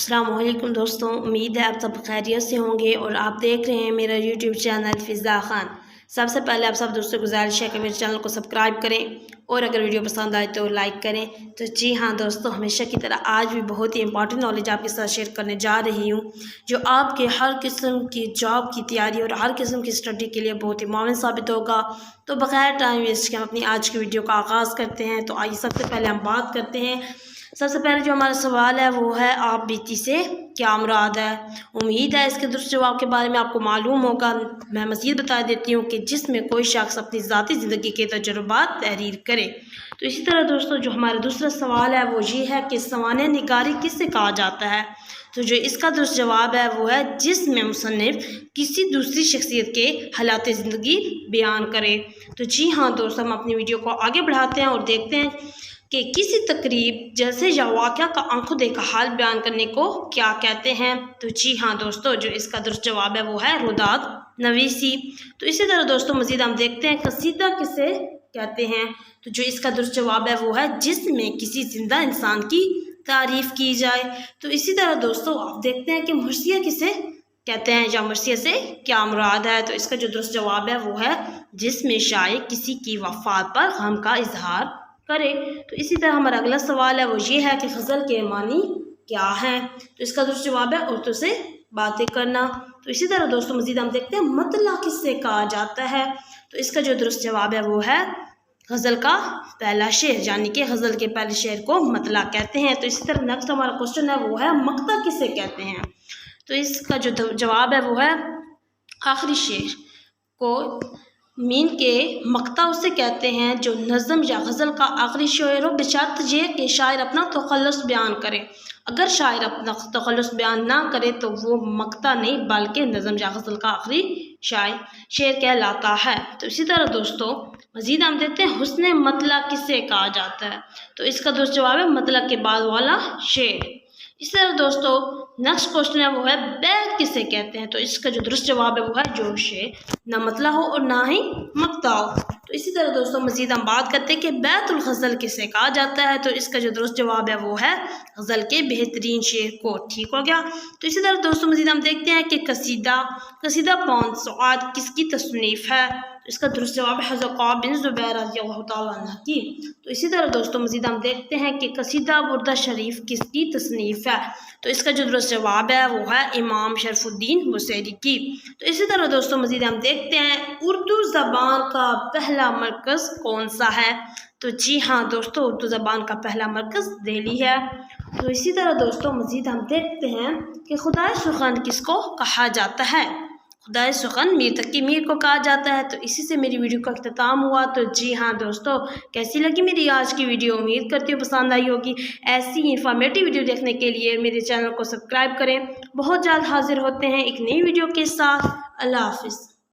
अस्सलाम वालेकुम दोस्तों, उम्मीद है आप सब खैरियत से होंगे और आप देख रहे हैं मेरा यूट्यूब चैनल फ़िज़ा ख़ान। सबसे पहले आप सब दोस्तों को गुजारिश है कि मेरे चैनल को सब्सक्राइब करें और अगर वीडियो पसंद आए तो लाइक करें। तो जी हाँ दोस्तों, हमेशा की तरह आज भी बहुत ही इंपॉर्टेंट नॉलेज आपके साथ शेयर करने जा रही हूँ, जो आपके हर किस्म की जॉब की तैयारी और हर किस्म की स्टडी के लिए बहुत ही मुआविन साबित होगा। तो बगैर टाइम वेस्ट के हम अपनी आज की वीडियो का आगाज़ करते हैं। तो आइए सबसे पहले हम बात करते हैं। सबसे पहले जो हमारा सवाल है वो है, आप बीती से क्या मुराद है। उम्मीद है इसके दुरुस्त जवाब के बारे में आपको मालूम होगा। मैं मज़ीद बता देती हूँ कि जिसमें कोई शख्स अपनी ज़ाती ज़िंदगी के तजुर्बात तहरीर करे। तो इसी तरह दोस्तों जो हमारा दूसरा सवाल है वो ये है कि सवाने निगारी किससे कहा जाता है। तो जो इसका दुरुस्त जवाब है वो है जिसमें मुसन्निफ किसी दूसरी शख्सियत के हालात ज़िंदगी बयान करे। तो जी हाँ दोस्तों, हम अपनी वीडियो को आगे बढ़ाते हैं और देखते हैं कि किसी तकरीब जैसे या वाक़या का आंखों देखा हाल बयान करने को क्या कहते हैं। तो जी हाँ दोस्तों, जो इसका दुरुस्त जवाब है वो है रुदात नवीसी। तो इसी तरह दोस्तों मज़ीद हम देखते हैं कसीदा किसे कहते हैं। तो जो इसका दुरुस्त जवाब है वो है जिसमें किसी जिंदा इंसान की तारीफ़ की जाए। तो इसी तरह दोस्तों आप देखते हैं कि मरसिया किसे कहते हैं या मरसिया से क्या मुराद है। तो इसका जो दुरुस्त जवाब है वो है जिसमें शायर किसी की वफ़ात पर गम का इजहार करे। तो इसी तरह हमारा अगला सवाल है वो ये है कि गज़ल के मानी क्या है। तो इसका दुरुस्त जवाब है औरतों से बातें करना। तो इसी तरह दोस्तों मज़ीद हम देखते हैं मतला किससे कहा जाता है। तो इसका जो दुरुस्त जवाब है वो है गज़ल का पहला शेर, यानी कि गज़ल के पहले शेर को मतला कहते हैं। तो इसी तरह नेक्स्ट हमारा क्वेश्चन है वो है मक्ता किसे कहते हैं। तो इसका जो जवाब है वो है आखिरी शेर को मीन के मक्ता उसे कहते हैं जो नज़म या गज़ल का आखिरी शेर हो, बशर्त ये कि शायर अपना तखल्लुस बयान करे। अगर शायर अपना तखल्लुस बयान ना करे तो वो मक्ता नहीं बल्कि नज़म या गज़ल का आखिरी शेर कहलाता है। तो इसी तरह दोस्तों मज़ीद हम देखते हैं हुस्न मतला किसे कहा जाता है। तो इसका दोस्त जवाब है मतला के बाद वाला शेर। इसी तरह दोस्तों नेक्स्ट क्वेश्चन है वो है बैत किसे कहते हैं। तो इसका जो दुरुस्त जवाब है वो है जो शेर ना मतला हो और ना ही मक्ता हो। तो इसी तरह दोस्तों मज़ीद हम बात करते हैं कि बैतुल गज़ल किसे कहा जाता है। तो इसका जो दुरुस्त जवाब है वो है गज़ल के बेहतरीन शेर को। ठीक हो गया। तो इसी तरह दोस्तों मज़ीद हम देखते हैं कि कसीदा पौंद सौआद किसकी तसनीफ़ है। तो इसका दुरुस्त जवाब है हज़रत कअब बिन ज़ुबैर रज़ियल्लाहु तआला अन्हु की। तो इसी तरह दोस्तों मज़ीद हम देखते हैं कि कसीदा बुर्दा शरीफ किसकी तसनीफ़ है। तो इसका जो दुरुस्त जवाब है वो है इमाम शरफुद्दीन बुसैरी की। तो इसी तरह दोस्तों मज़ीद हम देखते हैं उर्दू ज़बान का पहला मरकज़ कौन सा है। तो जी हाँ दोस्तों, उर्दू ज़बान का पहला मरकज़ दिल्ली है। तो इसी तरह दोस्तों मज़ीद हम देखते हैं कि खुदाए सुख़न किसको कहा जाता है। खुदाए सुख़न मीर तकी मीर को कहा जाता है। तो इसी से मेरी वीडियो का अख्तिताम हुआ। तो जी हाँ दोस्तों, कैसी लगी मेरी आज की वीडियो, उम्मीद करती हूँ पसंद आई होगी। ऐसी इंफॉर्मेटिव वीडियो देखने के लिए मेरे चैनल को सब्सक्राइब करें। बहुत जल्द हाजिर होते हैं एक नई वीडियो के साथ। अल्लाह हाफ़िज़।